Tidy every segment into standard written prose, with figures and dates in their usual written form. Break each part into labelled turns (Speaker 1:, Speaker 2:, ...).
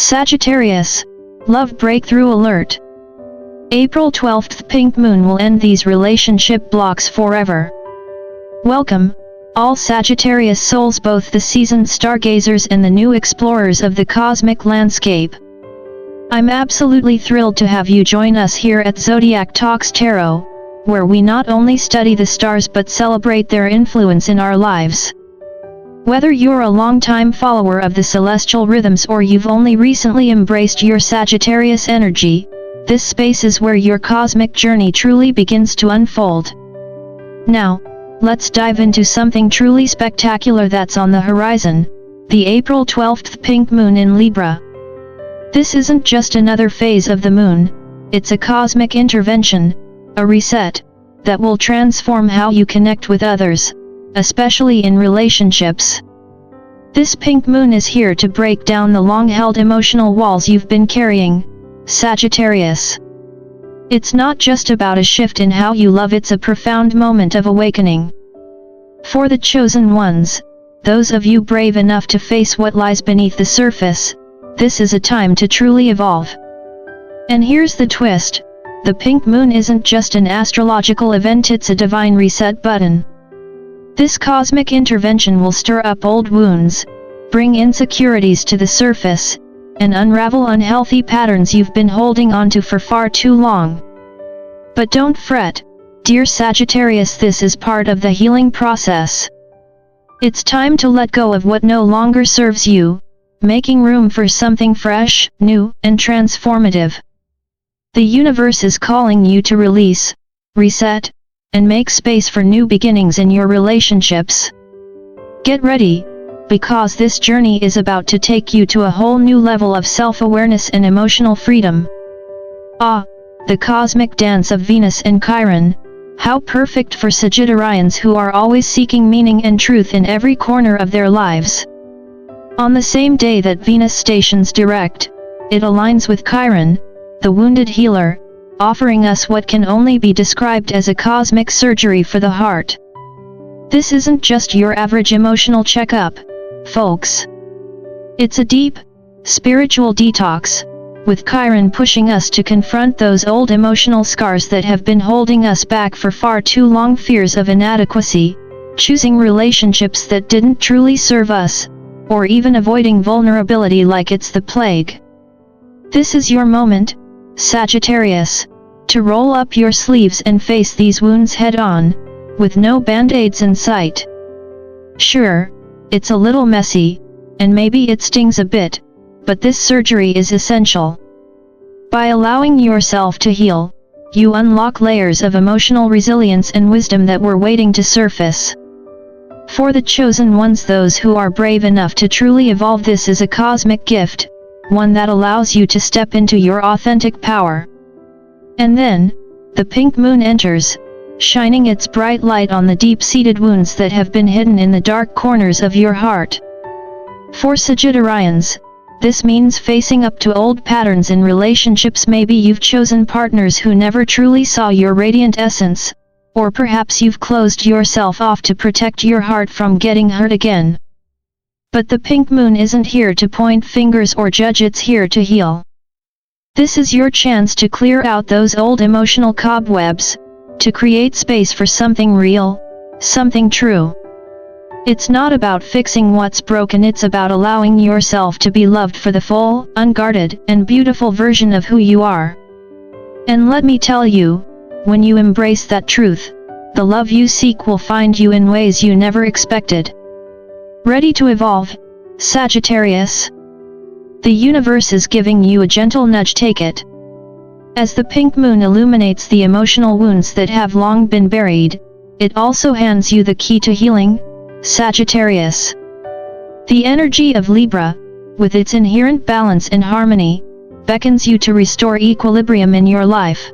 Speaker 1: Sagittarius, love breakthrough alert. April 12th, pink moon will end these relationship blocks forever. Welcome, all Sagittarius souls, both the seasoned stargazers and the new explorers of the cosmic landscape. I'm absolutely thrilled to have you join us here at Zodiac Talks Tarot, where we not only study the stars but celebrate their influence in our lives. Whether you're a long-time follower of the celestial rhythms or you've only recently embraced your Sagittarius energy, this space is where your cosmic journey truly begins to unfold. Now, let's dive into something truly spectacular that's on the horizon, the April 12th pink moon in Libra. This isn't just another phase of the moon, it's a cosmic intervention, a reset, that will transform how you connect with others, especially in relationships. This pink moon is here to break down the long-held emotional walls you've been carrying, Sagittarius. It's not just about a shift in how you love, it's a profound moment of awakening. For the chosen ones, those of you brave enough to face what lies beneath the surface, this is a time to truly evolve. And here's the twist, the pink moon isn't just an astrological event, it's a divine reset button. This cosmic intervention will stir up old wounds, bring insecurities to the surface, and unravel unhealthy patterns you've been holding onto for far too long. But don't fret, dear Sagittarius, this is part of the healing process. It's time to let go of what no longer serves you, making room for something fresh, new, and transformative. The universe is calling you to release, reset, and make space for new beginnings in your relationships. Get ready, because this journey is about to take you to a whole new level of self-awareness and emotional freedom. Ah, the cosmic dance of Venus and Chiron, how perfect for Sagittarians who are always seeking meaning and truth in every corner of their lives. On the same day that Venus stations direct, it aligns with Chiron, the wounded healer, offering us what can only be described as a cosmic surgery for the heart. This isn't just your average emotional checkup, folks. It's a deep, spiritual detox, with Chiron pushing us to confront those old emotional scars that have been holding us back for far too long, fears of inadequacy, choosing relationships that didn't truly serve us, or even avoiding vulnerability like it's the plague. This is your moment, Sagittarius, to roll up your sleeves and face these wounds head-on, with no band-aids in sight. Sure, it's a little messy, and maybe it stings a bit, but this surgery is essential. By allowing yourself to heal, you unlock layers of emotional resilience and wisdom that were waiting to surface. For the chosen ones, those who are brave enough to truly evolve, this is a cosmic gift, one that allows you to step into your authentic power. And then, the pink moon enters, shining its bright light on the deep-seated wounds that have been hidden in the dark corners of your heart. For Sagittarians, this means facing up to old patterns in relationships. Maybe you've chosen partners who never truly saw your radiant essence, or perhaps you've closed yourself off to protect your heart from getting hurt again. But the pink moon isn't here to point fingers or judge, it's here to heal. This is your chance to clear out those old emotional cobwebs, to create space for something real, something true. It's not about fixing what's broken, it's about allowing yourself to be loved for the full, unguarded, and beautiful version of who you are. And let me tell you, when you embrace that truth, the love you seek will find you in ways you never expected. Ready to evolve, Sagittarius? The universe is giving you a gentle nudge, take it. As the pink moon illuminates the emotional wounds that have long been buried, it also hands you the key to healing, Sagittarius. The energy of Libra, with its inherent balance and harmony, beckons you to restore equilibrium in your life.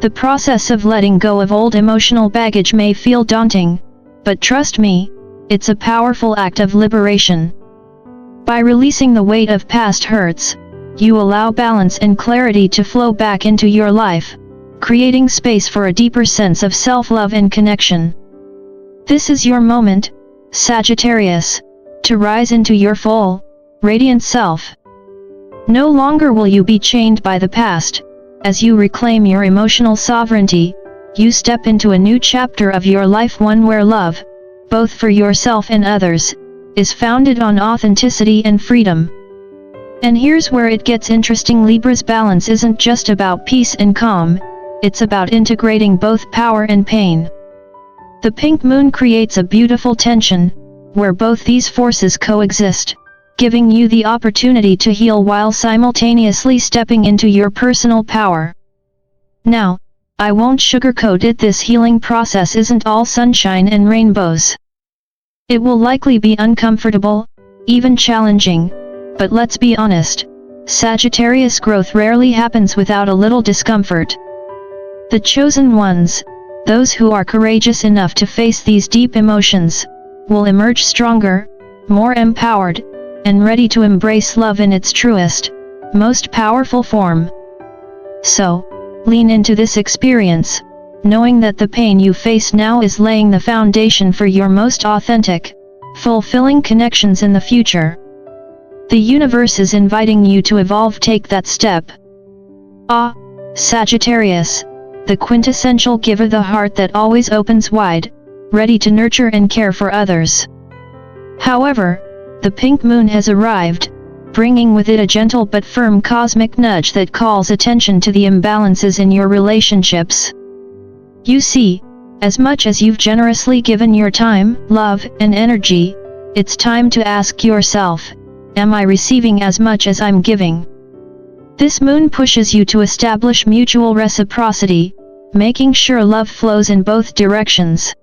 Speaker 1: The process of letting go of old emotional baggage may feel daunting, but trust me, it's a powerful act of liberation. By releasing the weight of past hurts, you allow balance and clarity to flow back into your life, creating space for a deeper sense of self-love and connection. This is your moment, Sagittarius, to rise into your full, radiant self. No longer will you be chained by the past. As you reclaim your emotional sovereignty, you step into a new chapter of your life, one where love, both for yourself and others, is founded on authenticity and freedom. And here's where it gets interesting. Libra's balance isn't just about peace and calm, it's about integrating both power and pain. The pink moon creates a beautiful tension, where both these forces coexist, giving you the opportunity to heal while simultaneously stepping into your personal power. Now, I won't sugarcoat it, this healing process isn't all sunshine and rainbows. It will likely be uncomfortable, even challenging, but let's be honest, Sagittarius growth rarely happens without a little discomfort. The chosen ones, those who are courageous enough to face these deep emotions, will emerge stronger, more empowered, and ready to embrace love in its truest, most powerful form. So, lean into this experience, knowing that the pain you face now is laying the foundation for your most authentic, fulfilling connections in the future. The universe is inviting you to evolve. Take that step. Ah, Sagittarius, the quintessential giver, the heart that always opens wide, ready to nurture and care for others. However, the pink moon has arrived, bringing with it a gentle but firm cosmic nudge that calls attention to the imbalances in your relationships. You see, as much as you've generously given your time, love, and energy, it's time to ask yourself, am I receiving as much as I'm giving? This moon pushes you to establish mutual reciprocity, making sure love flows in both directions.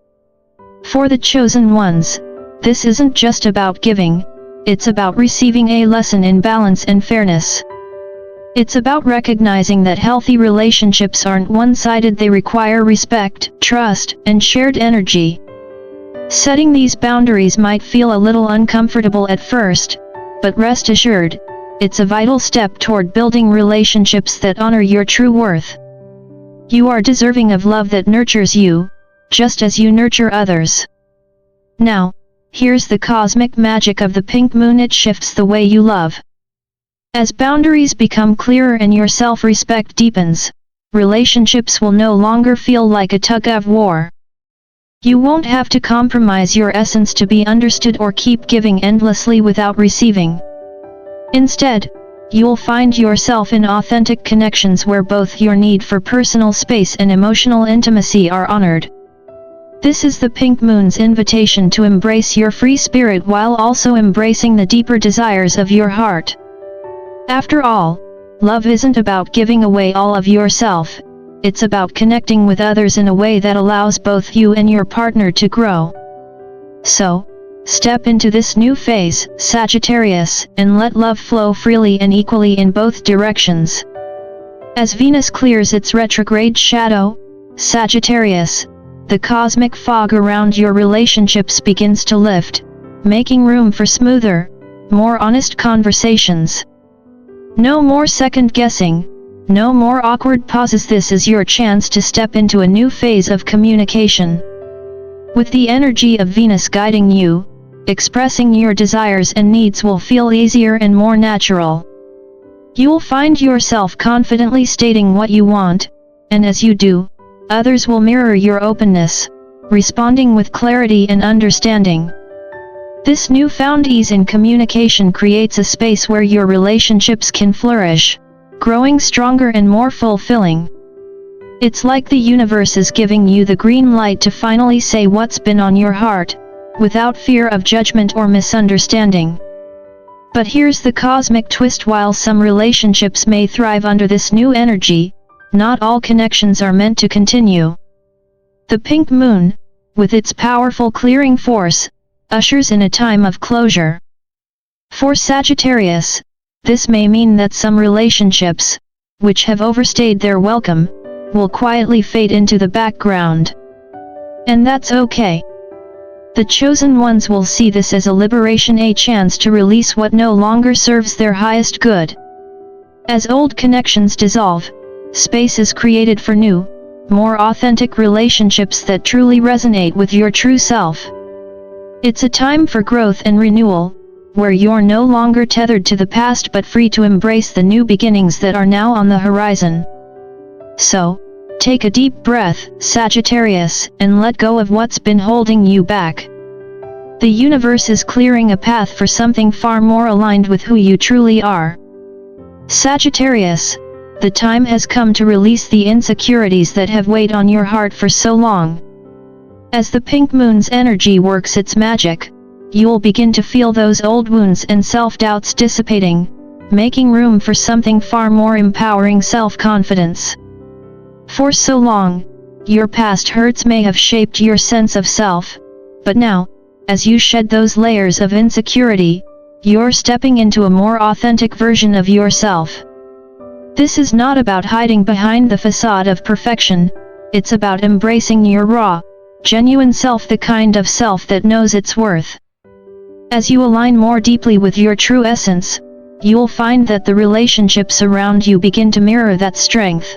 Speaker 1: For the chosen ones, this isn't just about giving, it's about receiving, a lesson in balance and fairness. It's about recognizing that healthy relationships aren't one-sided, they require respect, trust, and shared energy. Setting these boundaries might feel a little uncomfortable at first, but rest assured, it's a vital step toward building relationships that honor your true worth. You are deserving of love that nurtures you, just as you nurture others. Now, here's the cosmic magic of the pink moon. It shifts the way you love. As boundaries become clearer and your self-respect deepens, relationships will no longer feel like a tug-of-war. You won't have to compromise your essence to be understood or keep giving endlessly without receiving. Instead, you'll find yourself in authentic connections where both your need for personal space and emotional intimacy are honored. This is the pink moon's invitation to embrace your free spirit while also embracing the deeper desires of your heart. After all, love isn't about giving away all of yourself, it's about connecting with others in a way that allows both you and your partner to grow. So, step into this new phase, Sagittarius, and let love flow freely and equally in both directions. As Venus clears its retrograde shadow, Sagittarius, the cosmic fog around your relationships begins to lift, making room for smoother, more honest conversations. No more second-guessing, no more awkward pauses. This is your chance to step into a new phase of communication. With the energy of Venus guiding you, expressing your desires and needs will feel easier and more natural. You'll find yourself confidently stating what you want, and as you do, others will mirror your openness, responding with clarity and understanding. This newfound ease in communication creates a space where your relationships can flourish, growing stronger and more fulfilling. It's like the universe is giving you the green light to finally say what's been on your heart, without fear of judgment or misunderstanding. But here's the cosmic twist: while some relationships may thrive under this new energy, not all connections are meant to continue. The pink moon, with its powerful clearing force, ushers in a time of closure. For Sagittarius, this may mean that some relationships, which have overstayed their welcome, will quietly fade into the background. And that's okay. The chosen ones will see this as a liberation, a chance to release what no longer serves their highest good. As old connections dissolve, space is created for new, more authentic relationships that truly resonate with your true self. It's a time for growth and renewal, where you're no longer tethered to the past but free to embrace the new beginnings that are now on the horizon. So, take a deep breath, Sagittarius, and let go of what's been holding you back. The universe is clearing a path for something far more aligned with who you truly are. Sagittarius, the time has come to release the insecurities that have weighed on your heart for so long. As the pink moon's energy works its magic, you'll begin to feel those old wounds and self-doubts dissipating, making room for something far more empowering: self-confidence. For so long, your past hurts may have shaped your sense of self, but now, as you shed those layers of insecurity, you're stepping into a more authentic version of yourself. This is not about hiding behind the facade of perfection, it's about embracing your raw, genuine self, the kind of self that knows its worth. As you align more deeply with your true essence, you'll find that the relationships around you begin to mirror that strength.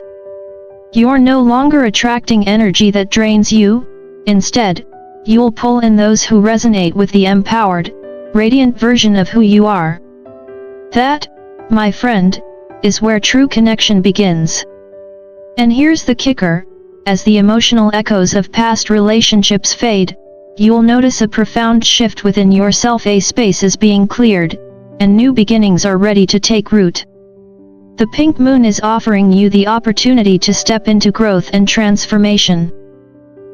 Speaker 1: You're no longer attracting energy that drains you. Instead, you'll pull in those who resonate with the empowered, radiant version of who you are. That, my friend, is where true connection begins. And here's the kicker: as the emotional echoes of past relationships fade, you'll notice a profound shift within yourself. A space is being cleared, and new beginnings are ready to take root. The pink moon is offering you the opportunity to step into growth and transformation.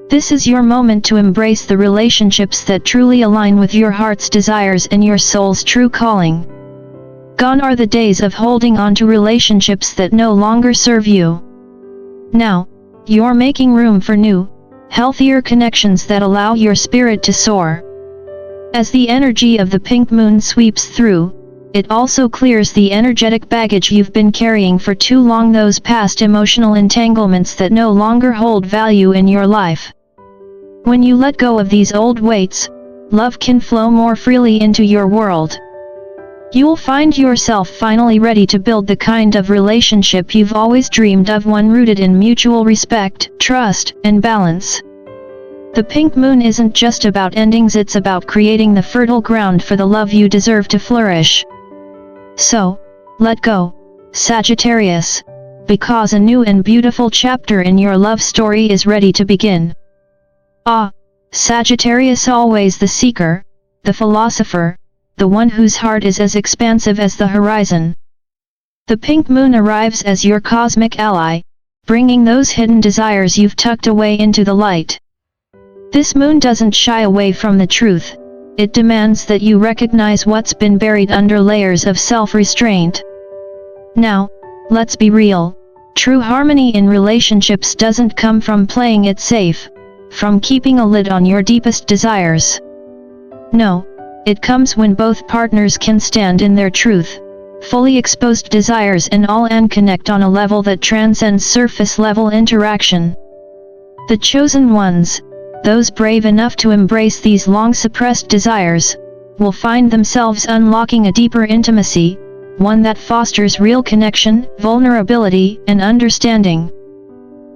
Speaker 1: This is your moment to embrace the relationships that truly align with your heart's desires and your soul's true calling. Gone are the days of holding on to relationships that no longer serve you. Now, you're making room for new, healthier connections that allow your spirit to soar. As the energy of the pink moon sweeps through, it also clears the energetic baggage you've been carrying for too long, those past emotional entanglements that no longer hold value in your life. When you let go of these old weights, love can flow more freely into your world. You'll find yourself finally ready to build the kind of relationship you've always dreamed of, one rooted in mutual respect, trust, and balance. The pink moon isn't just about endings, it's about creating the fertile ground for the love you deserve to flourish. So, let go, Sagittarius, because a new and beautiful chapter in your love story is ready to begin. Ah, Sagittarius, always the seeker, the philosopher, the one whose heart is as expansive as the horizon. The pink moon arrives as your cosmic ally, bringing those hidden desires you've tucked away into the light. This moon doesn't shy away from the truth. It demands that you recognize what's been buried under layers of self-restraint. Now, let's be real. True harmony in relationships doesn't come from playing it safe, from keeping a lid on your deepest desires. No, it comes when both partners can stand in their truth, fully exposed desires and all, and connect on a level that transcends surface-level interaction. The chosen ones, those brave enough to embrace these long-suppressed desires, will find themselves unlocking a deeper intimacy, one that fosters real connection, vulnerability, and understanding.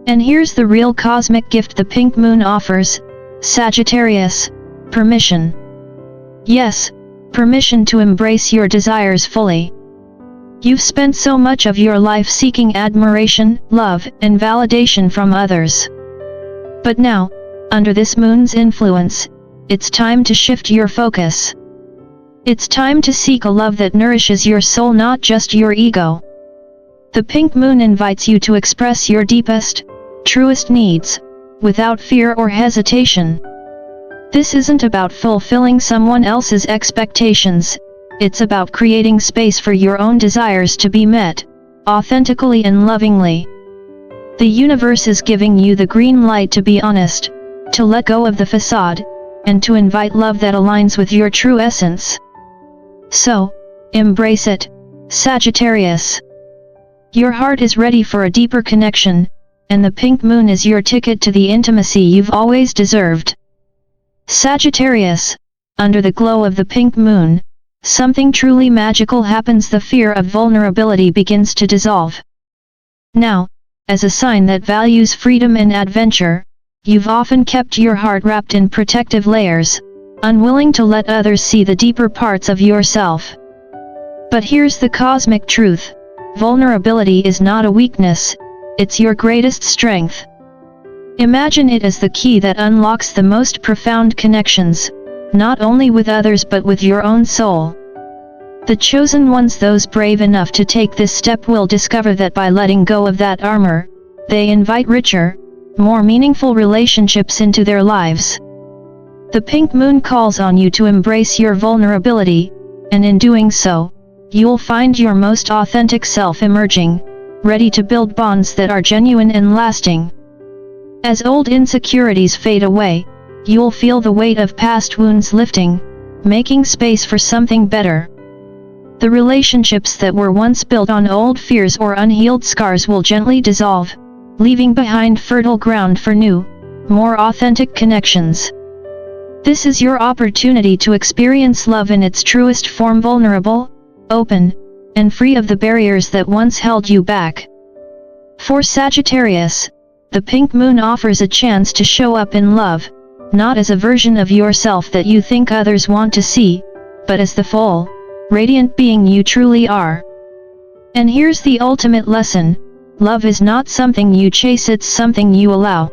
Speaker 1: And here's the real cosmic gift the pink moon offers, Sagittarius: permission. Yes, permission to embrace your desires fully. You've spent so much of your life seeking admiration, love, and validation from others. But now, under this moon's influence, it's time to shift your focus. It's time to seek a love that nourishes your soul, not just your ego. The pink moon invites you to express your deepest, truest needs, without fear or hesitation. This isn't about fulfilling someone else's expectations, it's about creating space for your own desires to be met, authentically and lovingly. The universe is giving you the green light to be honest, to let go of the facade, and to invite love that aligns with your true essence. So, embrace it, Sagittarius. Your heart is ready for a deeper connection, and the pink moon is your ticket to the intimacy you've always deserved. Sagittarius, under the glow of the pink moon, something truly magical happens. The fear of vulnerability begins to dissolve. Now, as a sign that values freedom and adventure, you've often kept your heart wrapped in protective layers, unwilling to let others see the deeper parts of yourself. But here's the cosmic truth: vulnerability is not a weakness, it's your greatest strength. Imagine it as the key that unlocks the most profound connections, not only with others but with your own soul. The chosen ones, those brave enough to take this step, will discover that by letting go of that armor, they invite richer, more meaningful relationships into their lives. The pink moon calls on you to embrace your vulnerability, and in doing so, you'll find your most authentic self emerging, ready to build bonds that are genuine and lasting. As old insecurities fade away, you'll feel the weight of past wounds lifting, making space for something better. The relationships that were once built on old fears or unhealed scars will gently dissolve, leaving behind fertile ground for new, more authentic connections. This is your opportunity to experience love in its truest form: vulnerable, open, and free of the barriers that once held you back. For Sagittarius, the pink moon offers a chance to show up in love, not as a version of yourself that you think others want to see, but as the full, radiant being you truly are. And here's the ultimate lesson: love is not something you chase, it's something you allow.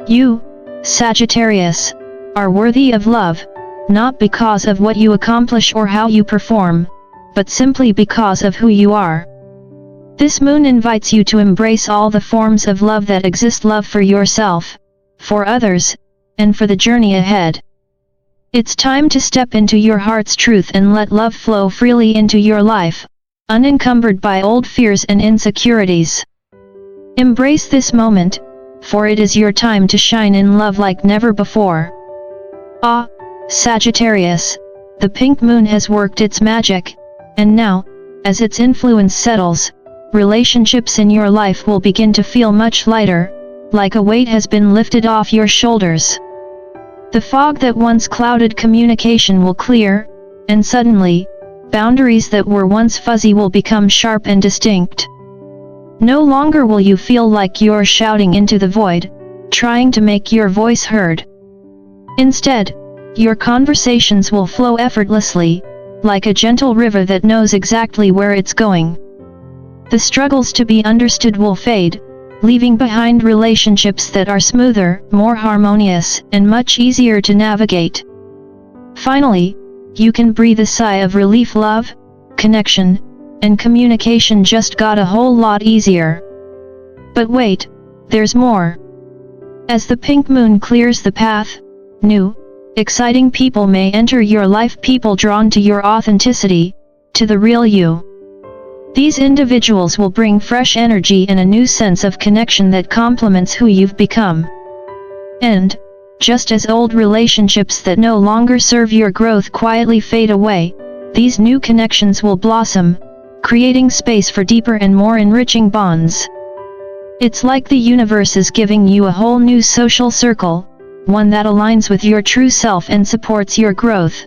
Speaker 1: You, Sagittarius, are worthy of love, not because of what you accomplish or how you perform, but simply because of who you are. This moon invites you to embrace all the forms of love that exist: love for yourself, for others, and for the journey ahead. It's time to step into your heart's truth and let love flow freely into your life, unencumbered by old fears and insecurities. Embrace this moment, for it is your time to shine in love like never before. Ah, Sagittarius, the pink moon has worked its magic, and now, as its influence settles, relationships in your life will begin to feel much lighter, like a weight has been lifted off your shoulders. The fog that once clouded communication will clear, and suddenly, boundaries that were once fuzzy will become sharp and distinct. No longer will you feel like you're shouting into the void, trying to make your voice heard. Instead, your conversations will flow effortlessly, like a gentle river that knows exactly where it's going. The struggles to be understood will fade, leaving behind relationships that are smoother, more harmonious, and much easier to navigate. Finally, you can breathe a sigh of relief. Love, connection, and communication just got a whole lot easier. But wait, there's more. As the pink moon clears the path, new, exciting people may enter your life, people drawn to your authenticity, to the real you. These individuals will bring fresh energy and a new sense of connection that complements who you've become. And, just as old relationships that no longer serve your growth quietly fade away, these new connections will blossom, creating space for deeper and more enriching bonds. It's like the universe is giving you a whole new social circle, one that aligns with your true self and supports your growth.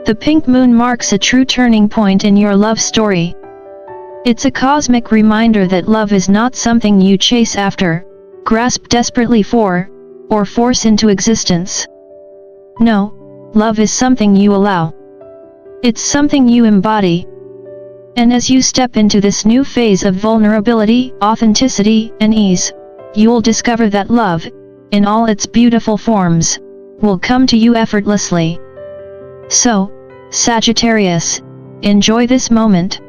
Speaker 1: The pink moon marks a true turning point in your love story. It's a cosmic reminder that love is not something you chase after, grasp desperately for, or force into existence. No, love is something you allow. It's something you embody. And as you step into this new phase of vulnerability, authenticity, and ease, you'll discover that love, in all its beautiful forms, will come to you effortlessly. So, Sagittarius, enjoy this moment.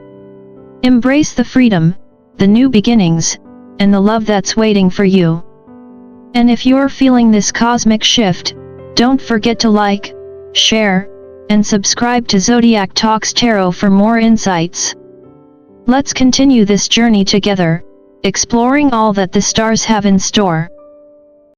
Speaker 1: Embrace the freedom, the new beginnings, and the love that's waiting for you. And if you're feeling this cosmic shift, don't forget to like, share, and subscribe to Zodiac Talks Tarot for more insights. Let's continue this journey together, exploring all that the stars have in store.